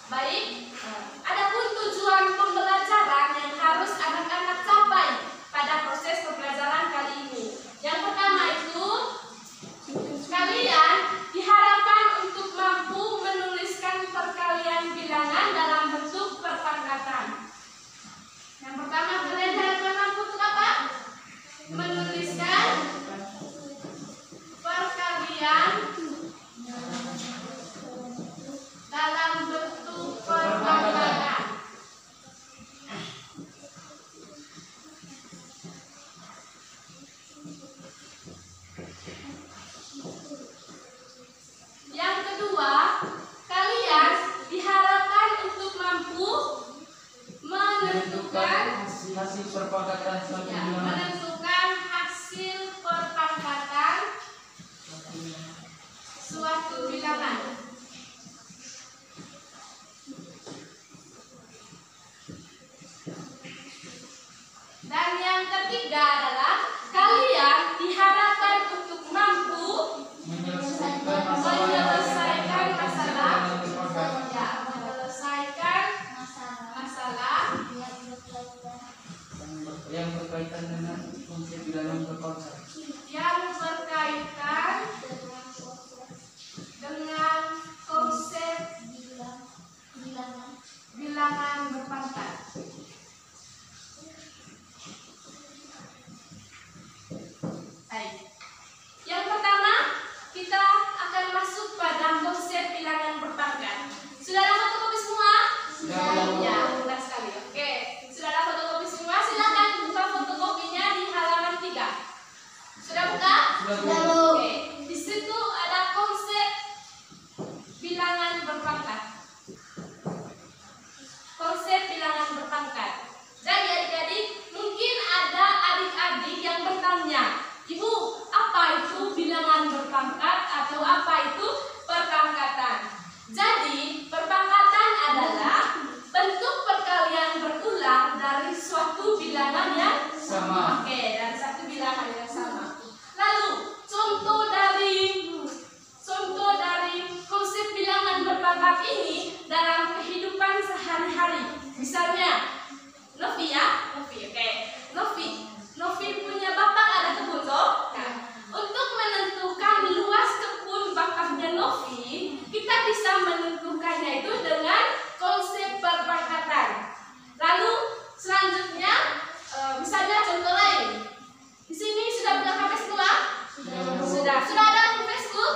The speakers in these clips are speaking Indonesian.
Baik, adapun tujuan pembelajaran yang harus anak-anak capai pada proses pembelajaran kali ini. Yang pertama itu, kalian diharapkan untuk mampu menuliskan perkalian bilangan dalam bentuk perpangkatan. Yang pertama, kalian diharapkan mampu untuk apa? Menuliskan perkalian dalam bentuk perpangkatan. Yang kedua, kalian diharapkan untuk mampu menentukan hasil perpangkatan suatu bilangan. menentukan hasil perpangkatan suatu bilangan. Dan yang ketiga adalah kalian diharapkan untuk mampu Menyelesaikan menyelesaikan masalah, perpangkatan. menyelesaikan masalah Yang berkaitan dengan konsep bilangan berpangkat. yang berkaitan dengan konsep bilangan berpangkat. Baik. Yang pertama, kita akan masuk pada konsep bilangan berpangkat. Sudah ada fotokopi semua? Sudah. Ya, mudah sekali. Oke, sudah ada fotokopi semua? Silakan buka fotokopinya di halaman 3. Sudah buka? Sudah. Oke, di situ ada konsep bilangan berpangkat. Konsep bilangan berpangkat. Jadi adik-adik, mungkin ada adik-adik yang bertanya, Ibu, apa itu bilangan berpangkat atau apa itu perpangkatan? Jadi, perpangkatan adalah bentuk perkalian berulang dari suatu bilangan yang Sama. Oke, dari satu bilangan yang sama. Lalu, contoh dari konsep bilangan berpangkat ini dalam kehidupan sehari-hari. Misalnya, Novi ya, oke. Novi punya bapak ada kebun toh. Nah, untuk menentukan luas kebun bapaknya Novi, kita bisa menentukannya itu dengan konsep perpangkatan. Lalu selanjutnya, misalnya contoh lain. Di sini sudah buka HP semua? Sudah. Sudah ada akun Facebook?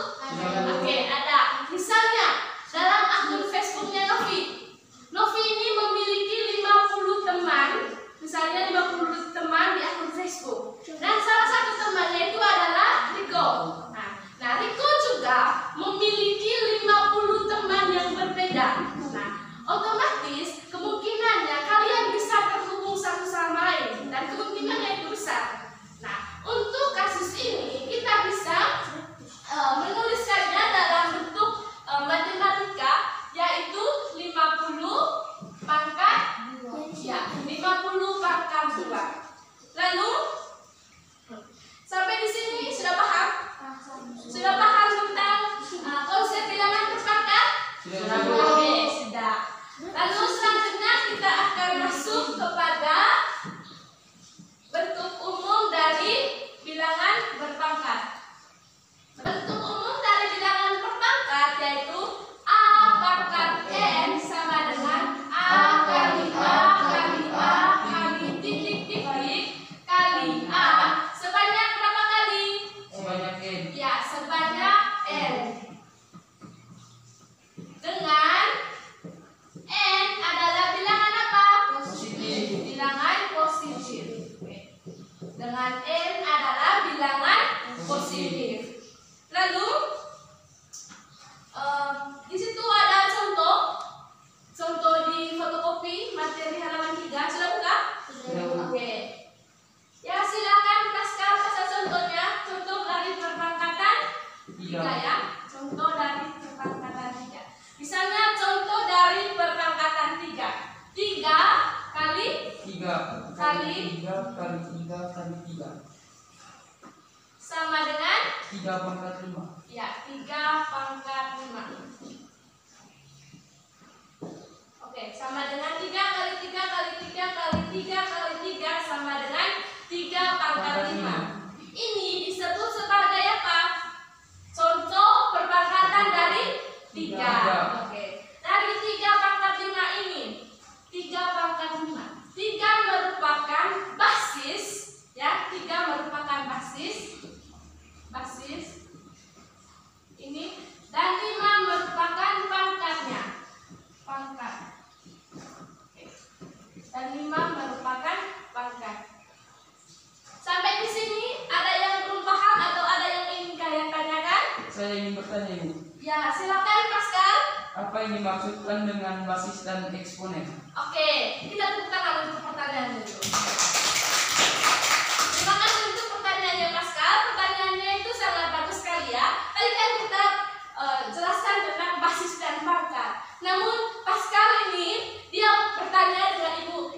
Oke, ada. Misalnya dalam akun Facebooknya Novi ini memiliki 50 teman. Misalnya 50 teman di akun Facebook. Dan salah satu temannya itu adalah Riko. Nah, Riko juga memiliki 50 teman yang berbeda. Nah, otomatis kemungkinannya kalian bisa terhubung satu sama lain dan kemungkinannya itu besar. Nah, untuk kasus ini kita bisa menuliskannya dalam bentuk matematika, yaitu 50 pangkat 2. Lalu sampai di sini sudah paham? Sudah paham tentang konsep bilangan berpangkat? Sudah. Oke, sudah. Lalu selanjutnya kita akan masuk kepada bentuk umum dari bilangan berpangkat. Bentuk umum dari bilangan berpangkat yaitu A pangkat N sama dengan A kali A kali A kali titik kali A sebanyak berapa kali? Sebanyak N. Ya, sebanyak N. Dengan N adalah bilangan apa? Positif. Bilangan positif. Dengan N adalah bilangan positif. Lalu di situ ada contoh di fotokopi materi halaman 3. Sudah buka? Sudah. Oke. Ya, silakan Pascal baca contohnya. Contoh dari perpangkatan 3 ya. Contoh dari perpangkatan 3. Misalnya contoh dari perpangkatan 3. 3 kali 3 Kali 3 kali 3 kali 3 sama dengan 3 pangkat 5. ya 3 pangkat 5. 3. Oke. Dari 3 pangkat 5 ini, 3 pangkat 5. 3 merupakan basis, ya. 3 merupakan basis ini, dan 5 merupakan pangkatnya. Pangkat. Oke. Dan 5 merupakan pangkat. Sampai di sini ada yang belum paham atau ada yang ingin kalian tanyakan? Saya ingin bertanya, Ibu. Ya, silakan Pascal. Apa yang dimaksudkan dengan basis dan eksponen? Oke, kita tepuk tangan untuk pertanyaan dulu. Terima kasih untuk pertanyaannya Pascal. Pertanyaannya itu sangat bagus sekali ya. Tadi kan kita jelaskan tentang basis dan pangkat. Namun Pascal ini dia bertanya dengan ibu,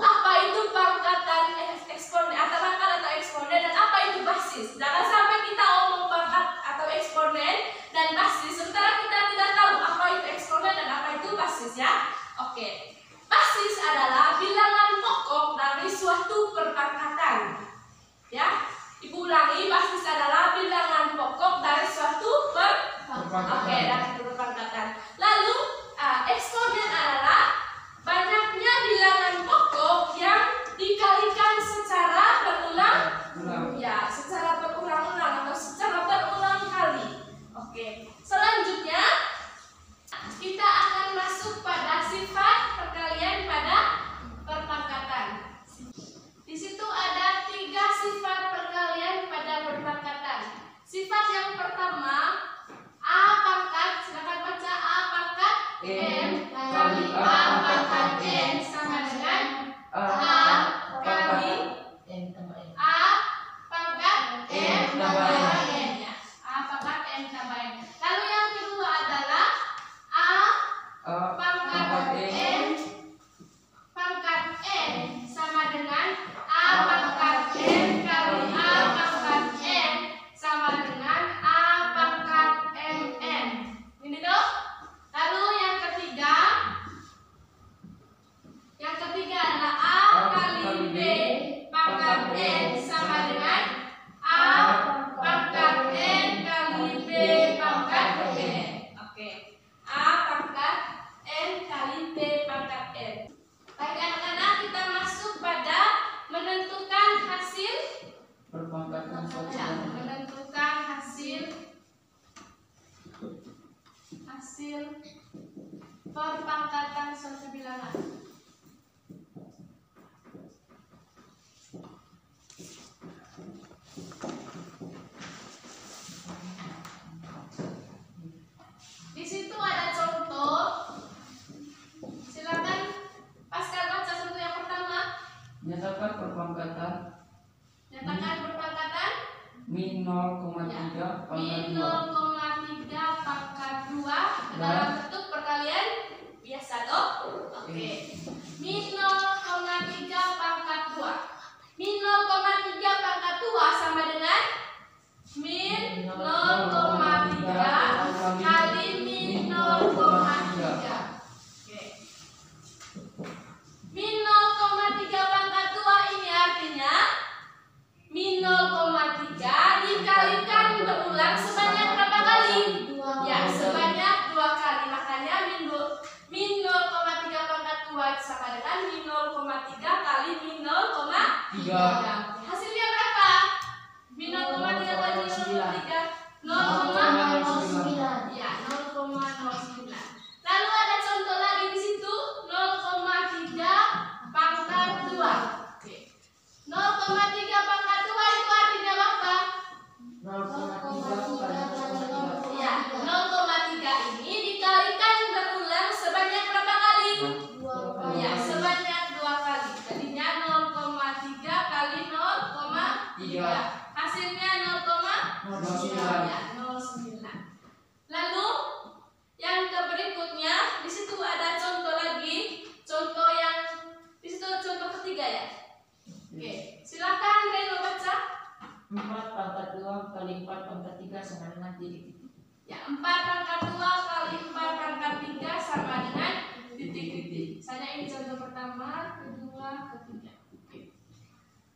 apa itu pangkat dan eksponen atau pangkat atau eksponen dan apa itu basis? Jangan sampai kita omong pangkat atau eksponen dan basis sementara kita tidak tahu apa itu eksponen dan apa itu basis ya. Oke. Basis adalah bilangan pokok dari suatu perpangkatan. Ya. Ibu ulangi, basis adalah bilangan pokok dari suatu perpangkatan. Oke, dari perpangkatan. Lalu eksponen adalah banyaknya bilangan pokok yang dikalikan secara berulang. Ya, secara berulang-ulang atau secara berulang kali. Oke. Selanjutnya kita akan masuk pada sifat perkalian pada perpangkatan. Di situ ada 3 sifat perkalian pada perpangkatan. Sifat yang pertama A pangkat, silakan baca A pangkat M kali A pangkat N sama dengan A kali A pangkat M tambah N ya. A pangkat M tambah N. Lalu yang kedua adalah A pangkat N pangkat N sama dengan A pangkat N kali A pangkat N sama dengan A pangkat MN. Ini dong. Lalu yang ketiga adalah A kali B pangkat N sama dengan A pangkat N kali B pangkat N. Oke. A pangkat N kali B pangkat N. Baik anak-anak, kita masuk pada menentukan hasil Perpangkatan suatu ya, bilangan. menentukan hasil perpangkatan suatu bilangan. Di situ ada contoh. Silakan Pascal baca contoh yang pertama. Nyatakan perpangkatan Nyatakan perpangkatan min 0,3 pangkat min 2. 0,3 pangkat 2 dalam bentuk perkalian biasa toh. Oke. Min 0,3 pangkat 2. Min 0,3 pangkat 2 sama dengan min 0,3 kali min 0,3. Oke. Min 0,3 pangkat 2 ini artinya min 0,3 dikalikan berulang sebanyak berapa kali? Ya, sebanyak 2 kali. Makanya min 0,3 pangkat 2 sama dengan min 0,3 kali min 0,3. Hasilnya berapa? Min 0,3 kali min 0,3 0,09. Ya, 0,09. Lalu ada contoh lagi di situ 0,3 pangkat 2. Oke. 0,3 pangkat 2 itu artinya apa? 0,3 Ya, 0,3 ini dikalikan berulang sebanyak berapa kali? Ya, sebanyak 2 kali. Jadinya 0,3 kali 0,3. Hasilnya 0,09. Ya, 0,9. Lalu yang berikutnya di situ ada contoh lagi. Contoh yang di situ contoh ketiga ya. Oke, silakan Reno baca. 4 pangkat 2 kali 4 pangkat 3 sama dengan titik-titik. Ya, 4 pangkat 2 kali 4 pangkat 3 sama dengan titik-titik. Saya ini contoh pertama, kedua, ketiga. Oke.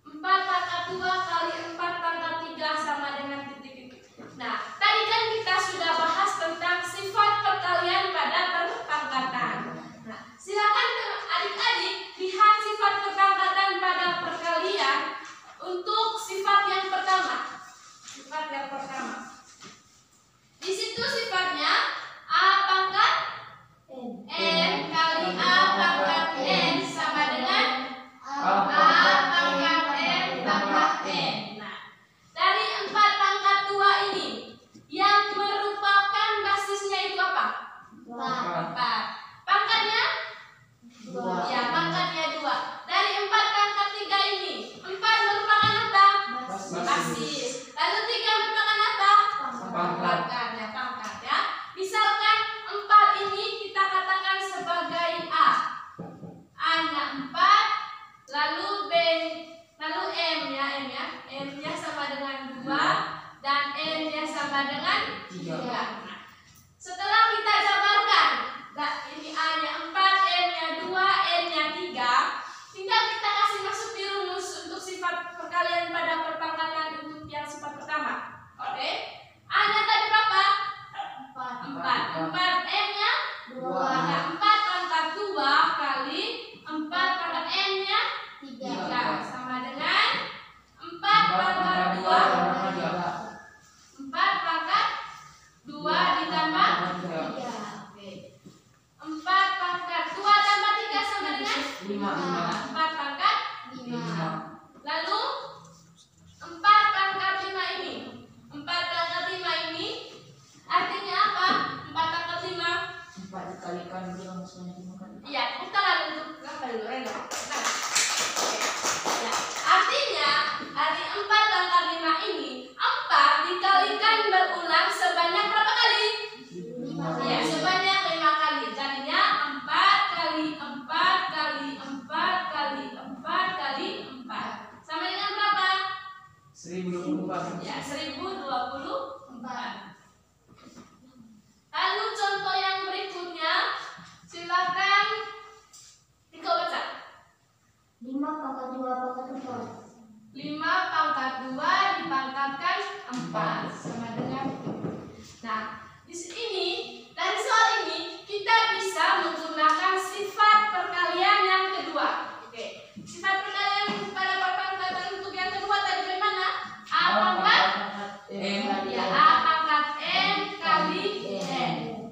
4 pangkat 2 kali 4 pangkat 3 sama dengan titik-titik. Nah, tadi kan kita sudah bahas tentang sifat perkalian 4n-nya 2. Nah, 4 pangkat 2 kali 4 pangkat n-nya 3 sama dengan 4 pangkat 2. 4 pangkat 2 ditambah 3. Oke. 4 pangkat 2 tambah 3 sama dengan 4 pangkat 5. Lalu 4 pangkat 5 ini. 4 pangkat 5 ini artinya apa? 4 pangkat 5. 4 dikalikan bilang sebanyak 5 kali. Iya, putaran untuk gambar dulu, Reno. Nah, oke. Ya, artinya dari 4 pangkat 5 ini 4 dikalikan berulang sebanyak berapa kali? 5 Ya, sebanyak 5 kali. Jadinya 4 kali 4 kali 4 kali 4 kali 4. Sama dengan berapa? 1024. Ya, 1024. Lalu contoh yang berikutnya, silakan Riko baca. 5 pangkat 2 pangkat 4. 5 pangkat 2 dipangkatkan 4 sama dengan. Nah, di sini dari soal ini kita bisa menggunakan sifat perkalian yang kedua. Oke, sifat perkalian pada perpangkatan untuk yang kedua tadi bagaimana? A pangkat ya, A pangkat n kali n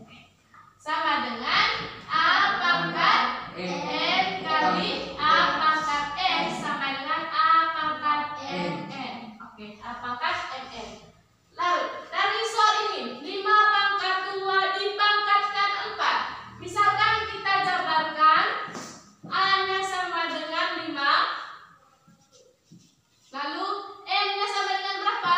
sama dengan A pangkat n kali A pangkat n sama dengan A pangkat n. Oke, A pangkat n. Lalu dari soal ini 5 pangkat 2 dipangkatkan 4. Misalkan kita jabarkan A-nya sama dengan 5. Lalu n-nya sama dengan berapa?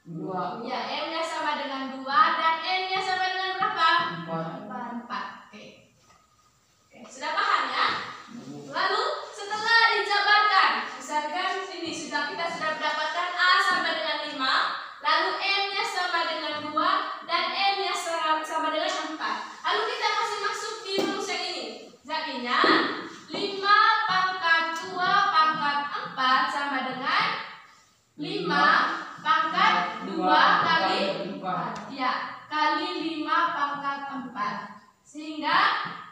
2. Ya, n-nya sama dengan 2 dan n-nya sama dengan berapa? 4. 4. Oke. Oke, sudah paham ya? Lalu setelah dijabarkan, misalkan sini kita sudah mendapatkan A sama dengan 5, lalu n-nya sama dengan 2 dan n-nya sama dengan 4. Lalu kita masih masuk di rumus yang ini. Jadinya 5 pangkat 2 pangkat 4 sama dengan 5 pangkat 2 kali 4. Ya, kali 5 pangkat 4. Sehingga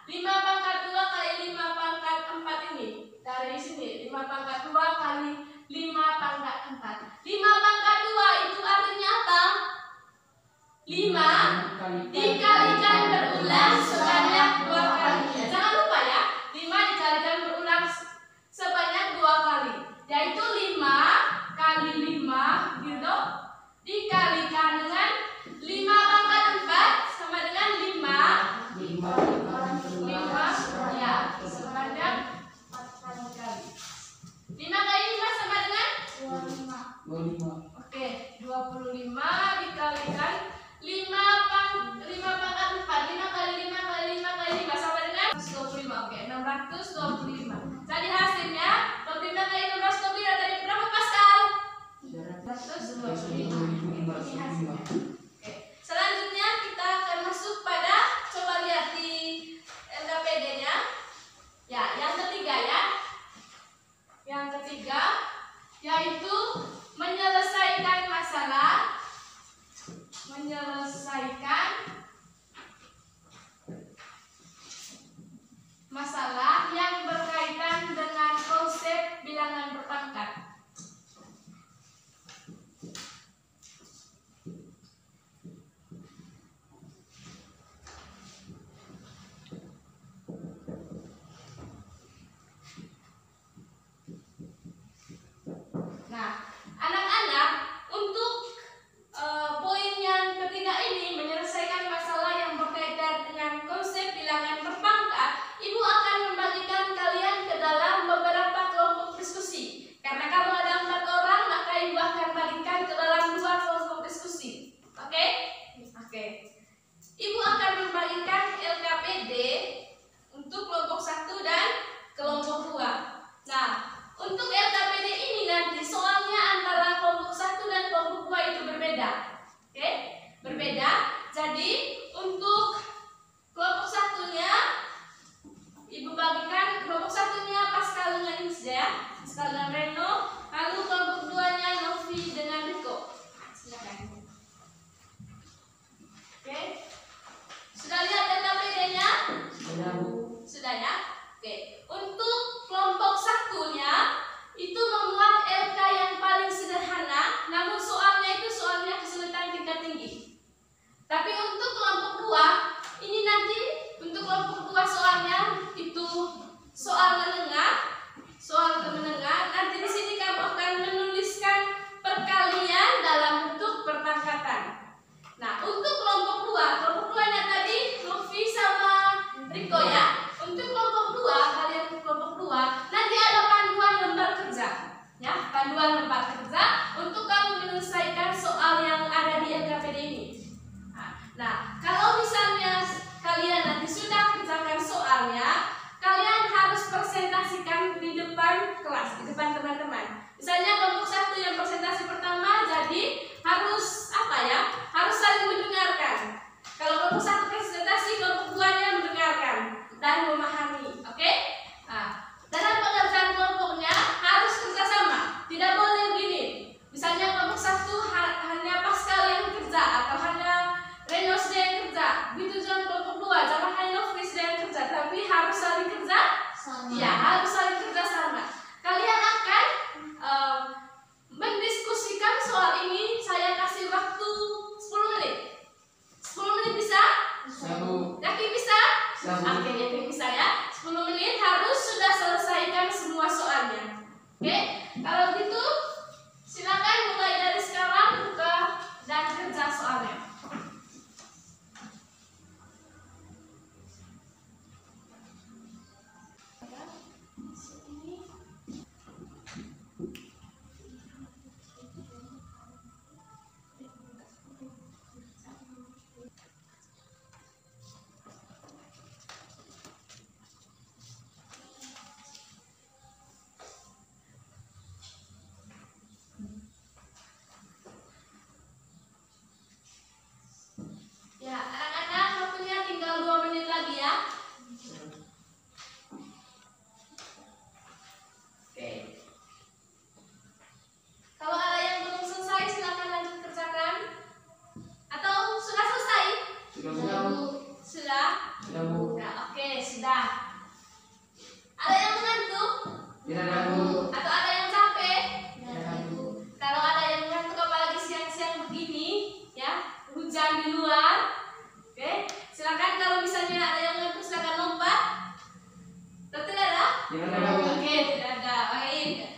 5 pangkat 2 kali 5 pangkat 4 ini dari sini 5 pangkat 2 kali 5 pangkat 4. 5 pangkat 2 itu artinya apa? 5 dikalikan berulang sebanyak 2 kali. Ya, jangan lupa ya, 5 dikalikan berulang sebanyak 2 kali, yaitu 5 kali 5 gitu dikalikan dengan 5 pangkat 4 sama dengan 5 ya, sebanyak 4 kali. 5 kali 5 sama dengan 25. Oke, 25 dikalikan 5 pangkat 4. 5 kali 5 kali 5 kali 5 sama dengan 625. Oke, 625. Jadi hasilnya 25 kali 625 dari berapa Pascal? 625. Ini hasilnya. Oke, selanjutnya kita akan masuk pada, coba lihat di LKPD-nya. Ya, yang ketiga ya. Yang ketiga yaitu menyelesaikan masalah yang berkaitan dengan konsep bilangan berpangkat. Nah, anak-anak, untuk poin yang ketiga ini menyelesaikan masalah yang berkaitan dengan konsep bilangan berpangkat, Ibu akan membagikan kalian ke dalam beberapa kelompok diskusi. Karena kalau ada 4 orang, maka Ibu akan bagikan ke dalam 2 kelompok diskusi. Oke? Oke. Ibu akan membagikan LKPD untuk kelompok 1 dan kelompok 2. Nah, untuk LKPD ini nanti soalnya antara kelompok 1 dan kelompok 2 itu berbeda. Oke? Berbeda. Jadi, untuk kelompok 1-nya Ibu bagikan kelompok 1-nya Pascal dengan Inzia, Pascal dengan Reno, lalu kelompok 2-nya Novi dengan Riko. Silakan. Oke? kelompok satu presentasi, kelompok duanya mendengarkan dan memahami. Oke? Nah, dalam pengerjaan kelompoknya harus kerjasama. Tidak boleh begini. Misalnya kelompok satu hanya Pascal yang kerja atau hanya Renos yang kerja. Begitu juga kelompok dua, jangan hanya Nofris yang kerja, tapi harus saling kerja. Sama. Ya, harus saling kerja sama. Kalian akan mendiskusikan soal ini. Saya kasih waktu 10 menit. 10 menit bisa? Sabu. Yakin bisa? Sabu. Oke, yakin bisa ya. 10 menit harus sudah selesaikan semua soalnya. Oke? Kalau gitu, silakan mulai dari sekarang buka dan kerja soalnya. Ya, anak-anak waktunya tinggal 2 menit lagi ya. Oke. Kalau ada yang belum selesai silakan lanjut kerjakan. Atau sudah selesai? Sudah Bu. Sudah? Sudah Bu. Ya, oke, sudah. Ada yang mengantuk? Tidak ada Bu. Atau ada yang capek? Tidak ada Bu. Kalau ada yang mengantuk apalagi siang-siang begini, ya, hujan di luar. Oke, silakan kalau misalnya ada yang mengantuk silakan lompat. Atau tidak ada? Tidak ada Bu. Oke, tidak ada. Baik.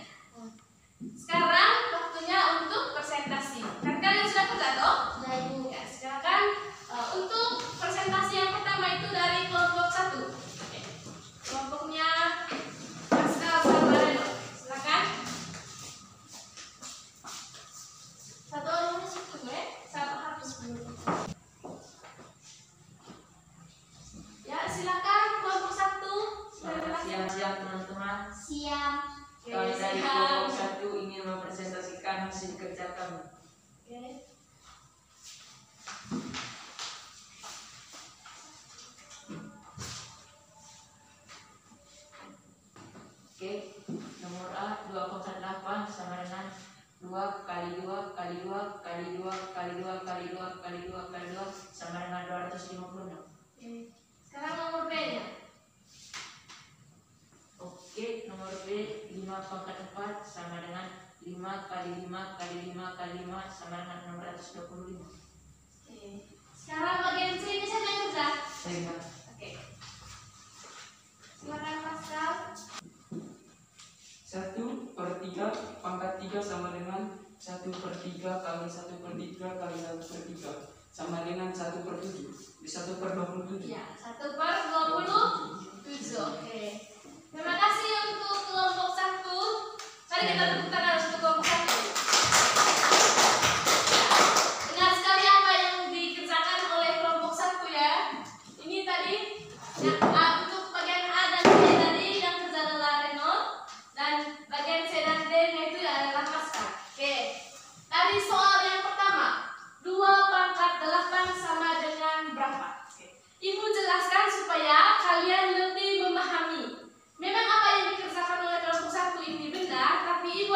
Sekarang waktunya untuk presentasi. Kan kalian sudah kerja toh? Sudah Ibu. Ya, silakan untuk presentasi yang pertama itu dari kelompok 1. Oke. Kelompoknya Pascal sama Reno. Silakan. Satu orang masuk gue, satu habis dulu. Ya, silakan kelompok 1. Selamat siang teman-teman. Siang. Kami dari kelompok 1 ingin mempresentasikan hasil kerja kami. Oke. Oke, nomor A 208 sama dengan 2 kali 2 kali 2 kali 2 kali 2 kali 2 kali 2 kali 2 sama dengan 256. Oke. Sekarang nomor B-nya. Oke, nomor B 5 pangkat 4 sama dengan 5 kali 5 kali 5 kali 5 sama dengan 625. Oke. Sekarang bagian C ini siapa yang kerja? Saya. Oke. Silakan Pascal. 1/3 pangkat 3 sama dengan 1/3 kali 1/3 kali 1/3 sama dengan 1/7. Di 1/27. Ya, 1/27. Oke. Terima kasih untuk kelompok 1. Mari kita tepuk tangan untuk kelompok 1. Dengar sekali apa yang dikerjakan oleh kelompok 1 ya. Ini tadi yang untuk bagian A dan B tadi yang kerja adalah Reno, dan bagian C dan D-nya itu adalah Pascal. Oke. Dari soal yang pertama, 2/8 sama dengan berapa? Oke. Ibu jelaskan supaya kalian lebih memahami. Memang apa yang dikerjakan oleh kelompok 1 ini benar, tapi ibu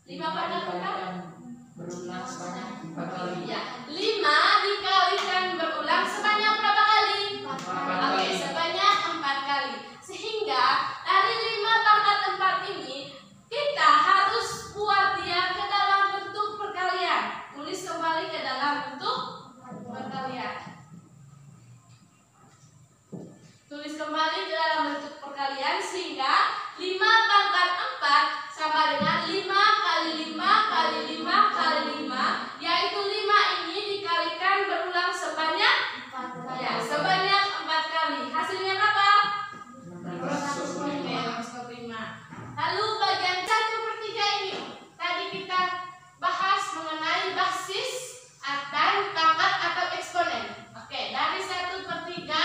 5 pangkat 4. dikalikan berulang sebanyak 4 kali. Ya, 5 dikalikan berulang sebanyak berapa kali? 4 Oke, kali. sebanyak 4 kali. Sehingga dari 5 pangkat 4 ini kita harus buat dia ke dalam bentuk perkalian. Tulis kembali ke dalam bentuk perkalian. Tulis kembali ke dalam bentuk perkalian sehingga 5 pangkat 4 sama dengan 5 kali 5 kali 5 kali 5, yaitu 5 ini dikalikan berulang sebanyak 4 kali. Hasilnya berapa? 605. Lalu bagian 1/3 ini tadi kita bahas mengenai basis dan pangkat atau eksponen. Oke, dari 1/3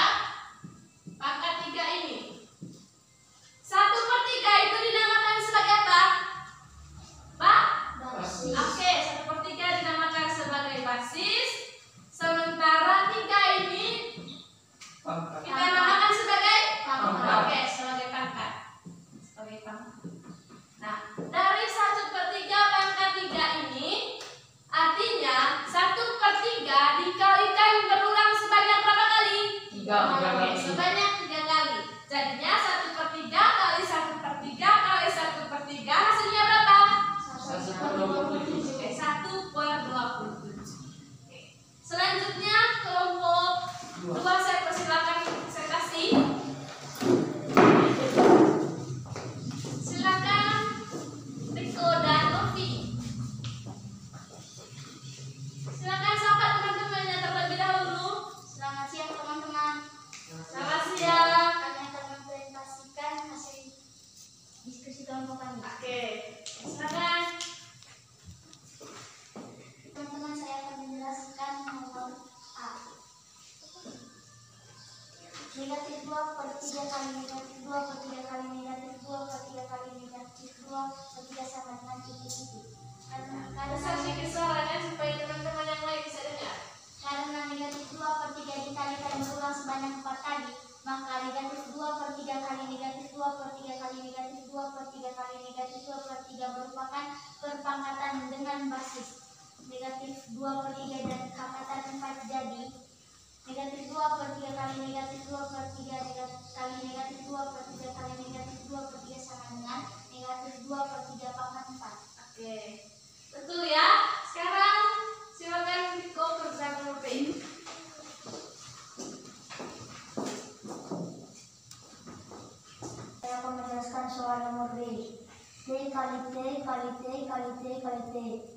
pangkat 3 ini. 1/3 itu dinamakan sebagai apa? Basis. Oke, 1/3 dinamakan sebagai basis. Sementara 3 ini Pangkat. kita namakan sebagai Pangkat. Oke, sebagai pangkat. Sebagai pangkat. Nah, dari 1/3 pangkat 3 ini artinya 1/3 dikalikan berulang sebanyak berapa kali? 3 Oke, sebanyak 3 kali. Jadinya 1/3 kali 1/3 kali 1/3 hasilnya berapa? 1/27. Oke, 1/27. Oke. Selanjutnya kelompok 2 saya persilakan saya kasih. Silakan Riko dan Novi. Silakan sapa teman-temannya terlebih dahulu. Selamat siang teman-teman. Selamat siang. Kami akan mempresentasikan hasil diskusi kelompok kami. Oke, silakan. Teman-teman, saya akan menjelaskan nomor A. Negatif 2/3 kali negatif 2/3 kali negatif 2/3 kali negatif 2/3 sama dengan titik-titik. Besar sedikit suaranya supaya teman-teman yang lain bisa dengar. Karena negatif 2/3 dikalikan berulang sebanyak 4 kali, maka negatif 2/3 kali negatif 2/3 kali negatif 2/3 kali negatif 2/3 merupakan perpangkatan dengan basis. Negatif 2/3 dan pangkatan 4 jadi negatif 2/3 kali negatif 2/3 kali negatif 2/3 kali negatif 2/3 sama dengan negatif 2/3 pangkat 4. Oke, betul ya. Sekarang silakan Riko kerja kelompok. Saya akan menjelaskan soal nomor B. T kali T kali T kali T kali T.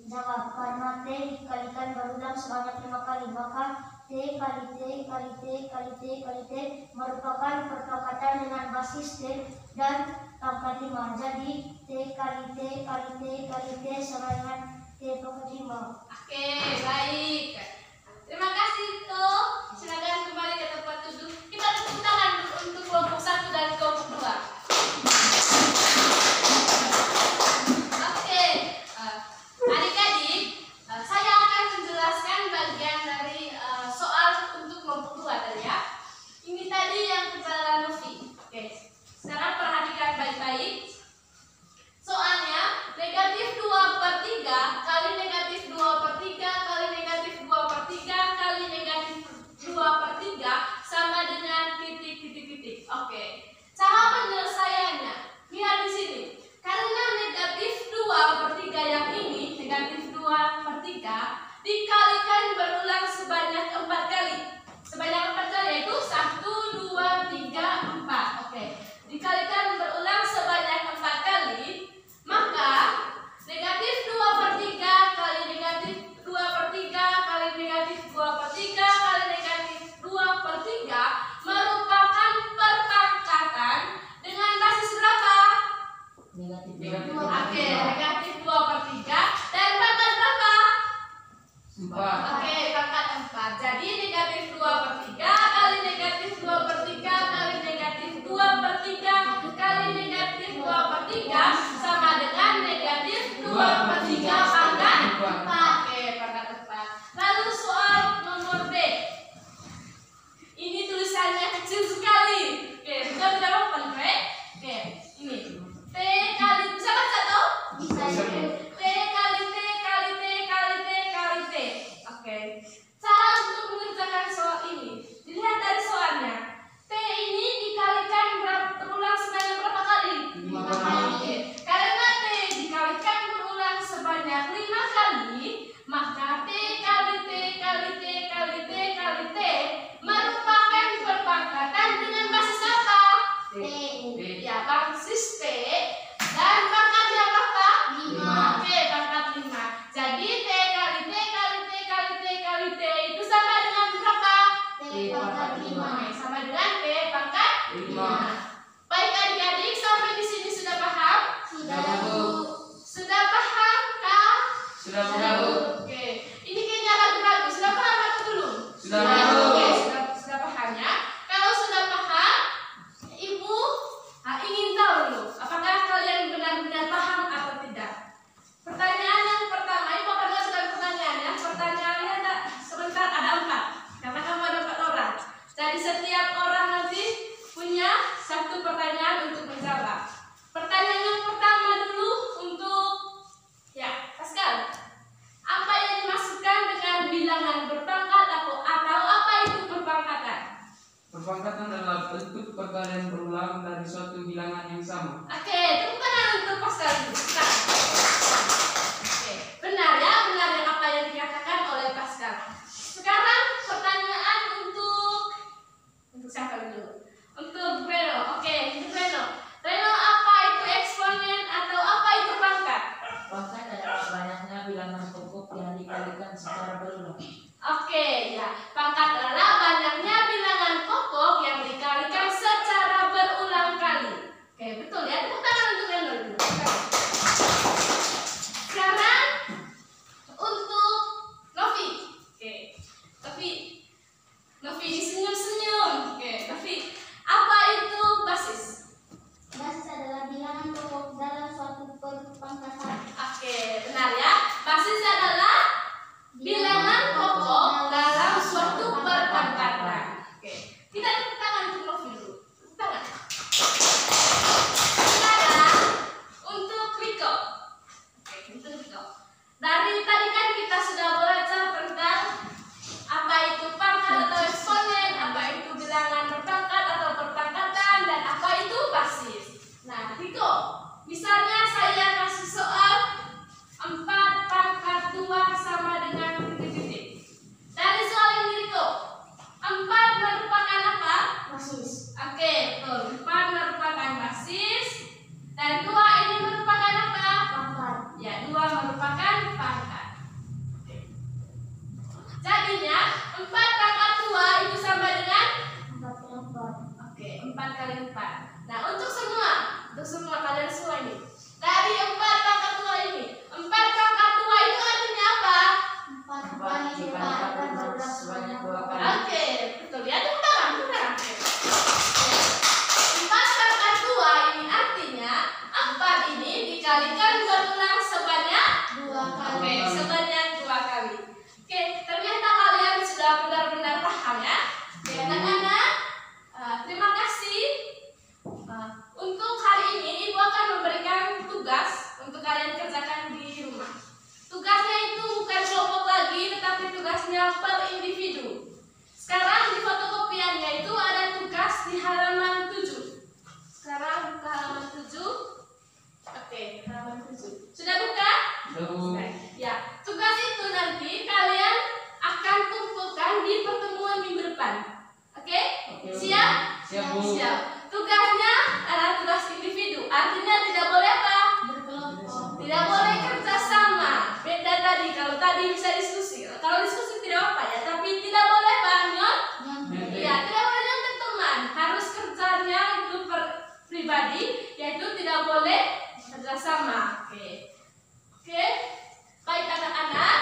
Jawab, karena T dikalikan berulang sebanyak 5 kali, maka T kali T kali T kali T kali T merupakan perpangkatan dengan basis T dan pangkat 5. Jadi T kali T kali T kali T sama dengan T pangkat 5. Oke, baik. Terima kasih Riko. Silakan kembali ke tempat duduk. Kita tepuk tangan untuk kelompok 1 dan kelompok 2. Oke, adik-adik, saya akan menjelaskan bagian dari soal untuk kelompok 2 tadi ya. Ini tadi yang kepada Novi. Oke, sekarang perhatikan baik-baik. Soalnya negatif 2/3 kali negatif 2/3 kali negatif 2/3 kali negatif 2/3 sama dengan titik Sudah, Bu. Sudah paham, Kak? Sudah Bu. Oke. Ini kayaknya ragu-ragu. Sudah paham atau belum? Sudah, Bu. Oke, sudah paham ya. Kalau sudah paham, Ibu ingin tahu dulu, apakah kalian benar-benar paham atau tidak? Pertanyaan yang pertama, Ibu akan mengajukan pertanyaan ya. Pertanyaannya sebentar ada 4. Karena kamu ada 4 orang. Jadi setiap orang nanti punya 1 pertanyaan untuk menjawab. Pertanyaan yang pertama dulu untuk Pascal. Apa yang dimaksudkan dengan bilangan berpangkat atau apa itu perpangkatan? Perpangkatan adalah bentuk perkalian berulang dari suatu bilangan yang sama. Oke, tepuk tangan untuk Pascal dulu. Nah. Oke, benar ya, benar yang apa yang dikatakan oleh Pascal. Sekarang pertanyaan untuk siapa dulu? Untuk Reno. Oke, untuk Reno. Reno, apa itu eksponen atau apa itu pangkat? Pangkat adalah banyaknya bilangan pokok yang dikalikan secara berulang. Oke, ya. Pangkat adalah banyaknya bilangan pokok yang dikalikan secara berulang kali. Oke, betul ya. Tepuk tangan untuk Reno dulu. Sekarang untuk Novi. Oke. Novi senyum-senyum. Oke, Novi. Apa itu basis? basis adalah bilangan pokok dalam suatu perpangkatan. Oke, benar ya. Basis adalah bilangan pokok dalam suatu perpangkatan. Oke, kita tepuk tangan untuk Novi dulu. Tepuk tangan. Sekarang untuk Riko. Oke, untuk Riko. Dari tadi kan kita sudah belajar tentang apa itu pangkat atau eksponen, apa itu bilangan berpangkat atau perpangkatan, dan apa itu basis. Nah, Riko, misalnya saya kasih soal 4 pangkat 2 sama dengan titik-titik. Dari soal ini, Riko, 4 merupakan apa? Basis. Oke, betul. 4 merupakan basis, dan 2 ini merupakan apa? Pangkat. Ya, 2 merupakan pangkat. Oke. Jadinya 4 pangkat 2 itu sama dengan 4 kali 4. oke, 4 kali 4. Nah, untuk semua kalian semua ini. Dari 4 pangkat 2 ini, 4 pangkat 2 itu artinya apa? 4 4 kali dikalikan 4 12 sebanyak 2 kali. Oke, betul ya. Tepuk tangan, tepuk tangan. Oke. 4 pangkat 2 ini artinya 4 ini dikalikan berulang sebanyak 2 kali. Oke, sebanyak 2 kali. Oke, ternyata kalian sudah benar-benar paham ya. Oke, anak-anak, terima kasih. Untuk hari ini Ibu akan memberikan tugas untuk kalian kerjakan di rumah. Tugasnya itu bukan kelompok lagi, tetapi tugasnya per individu. Sekarang di fotokopiannya itu ada tugas di halaman 7. Sekarang buka halaman 7. Oke, halaman 7. Sudah buka? Sudah Bu. Ya, tugas itu nanti kalian akan kumpulkan di pertemuan minggu depan. Oke? Oke, Bu. Siap? Siap Bu. Siap. Tugasnya adalah tugas individu. Artinya tidak boleh apa? Berkelompok. Tidak boleh kerja sama. Beda tadi. Kalau tadi bisa diskusi. Kalau diskusi tidak apa ya. Tapi tidak boleh banyak. Iya, tidak boleh nyontek teman. Harus kerjanya itu pribadi. Yaitu tidak boleh kerja sama. Oke. Oke. Baik anak-anak.